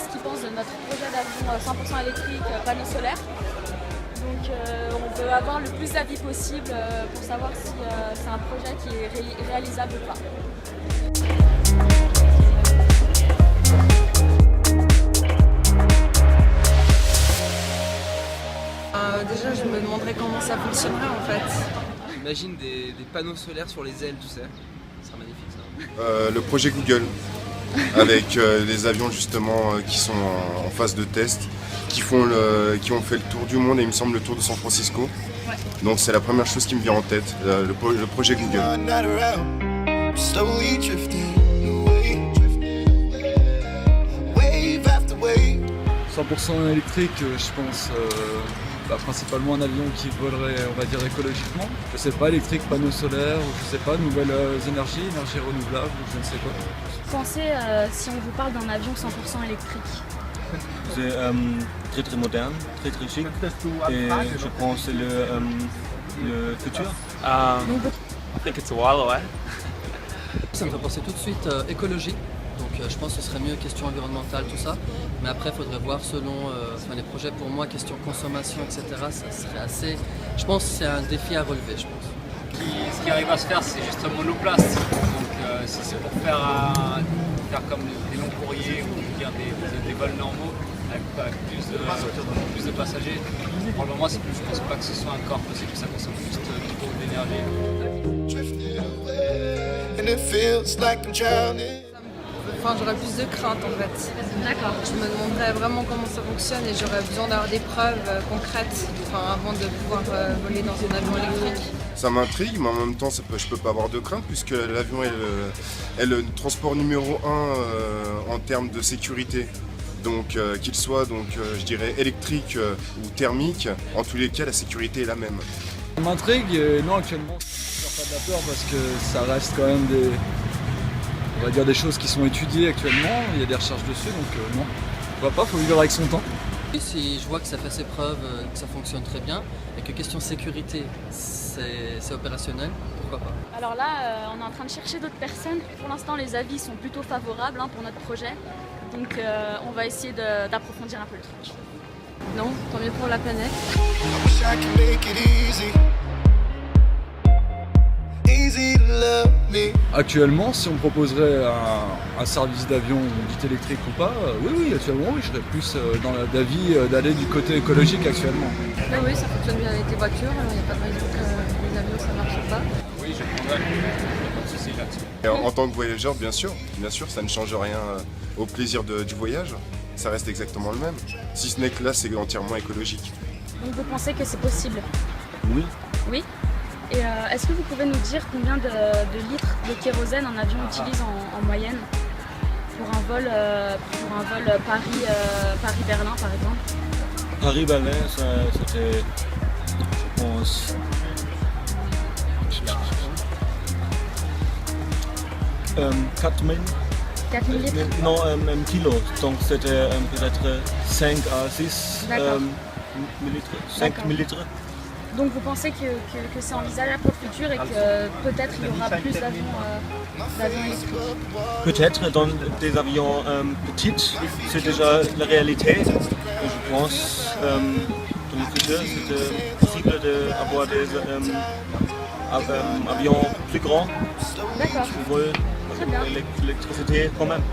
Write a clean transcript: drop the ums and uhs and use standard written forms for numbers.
ce qu'ils pensent de notre projet d'avion 100% électrique, panneau solaire. Donc on veut avoir le plus d'avis possible pour savoir si c'est un projet qui est réalisable ou pas. Déjà, je me demanderais comment ça fonctionnerait en fait. J'imagine des panneaux solaires sur les ailes, tu sais. Ce serait magnifique ça. Le projet Google, avec les avions justement qui sont en phase de test, qui ont fait le tour du monde et il me semble le tour de San Francisco. Ouais. Donc c'est la première chose qui me vient en tête, le projet Google. 100% électrique, je pense principalement un avion qui volerait, on va dire, écologiquement. Je sais pas, électrique, panneaux solaires, ou je sais pas, nouvelles énergies renouvelables, ou je ne sais quoi. Pensez si on vous parle d'un avion 100% électrique. C'est très très moderne, très très chic et je pense que c'est le futur. I think it's a while away. Ça me fait penser tout de suite écologie. Donc je pense que ce serait mieux question environnementale, tout ça. Mais après, il faudrait voir selon les projets pour moi, question consommation, etc. Ça serait assez... Je pense que c'est un défi à relever, je pense. Ce qui arrive à se faire, c'est juste un monoplace. Donc si c'est pour faire comme des longs courriers ou dire des vols normaux avec plus de passagers, pour le moment, je ne pense pas que ce soit encore possible, que ça consomme plus beaucoup d'énergie. Enfin, j'aurais plus de crainte en fait. D'accord. Je me demanderais vraiment comment ça fonctionne et j'aurais besoin d'avoir des preuves concrètes avant de pouvoir voler dans un avion électrique. Ça m'intrigue, mais en même temps, je peux pas avoir de crainte puisque l'avion est le transport numéro 1 en termes de sécurité. Donc qu'il soit je dirais électrique ou thermique, en tous les cas la sécurité est la même. Ça m'intrigue, non actuellement je ne pas de la peur parce que ça reste quand même des choses qui sont étudiées actuellement, il y a des recherches dessus donc non. Pourquoi pas, faut vivre avec son temps. Si je vois que ça fait ses preuves, que ça fonctionne très bien et que question sécurité c'est opérationnel, pourquoi pas. Alors là, on est en train de chercher d'autres personnes. Pour l'instant, les avis sont plutôt favorables pour notre projet. Donc on va essayer d'approfondir un peu le truc. Non, tant mieux pour la planète. Actuellement, si on me proposerait un service d'avion dit électrique ou pas, oui, actuellement, oui, je serais plus dans d'avis d'aller du côté écologique actuellement. Mais oui, ça fonctionne bien avec les voitures, il n'y a pas de raison que les avions ça ne marche pas. Oui, je prendrais, pas de souci là-dessus. Et en tant que voyageur, bien sûr, ça ne change rien au plaisir du voyage. Ça reste exactement le même. Si ce n'est que là, c'est entièrement écologique. Donc vous pensez que c'est possible? Oui. Oui. Et est-ce que vous pouvez nous dire combien de litres de kérosène un avion utilise en moyenne pour un vol Paris-Berlin par exemple? Paris-Berlin, c'était, je pense, 4000. 4000 litres? Non, kilos. Donc c'était peut-être 5 à 6 millilitres. 5 millilitres. Donc vous pensez que c'est envisageable pour le futur et que peut-être il y aura plus d'avions électriques? Peut-être dans des avions petits, c'est déjà la réalité. Et je pense dans le futur c'est possible d'avoir des avions plus grands D'accord. qui volent l'électricité quand même.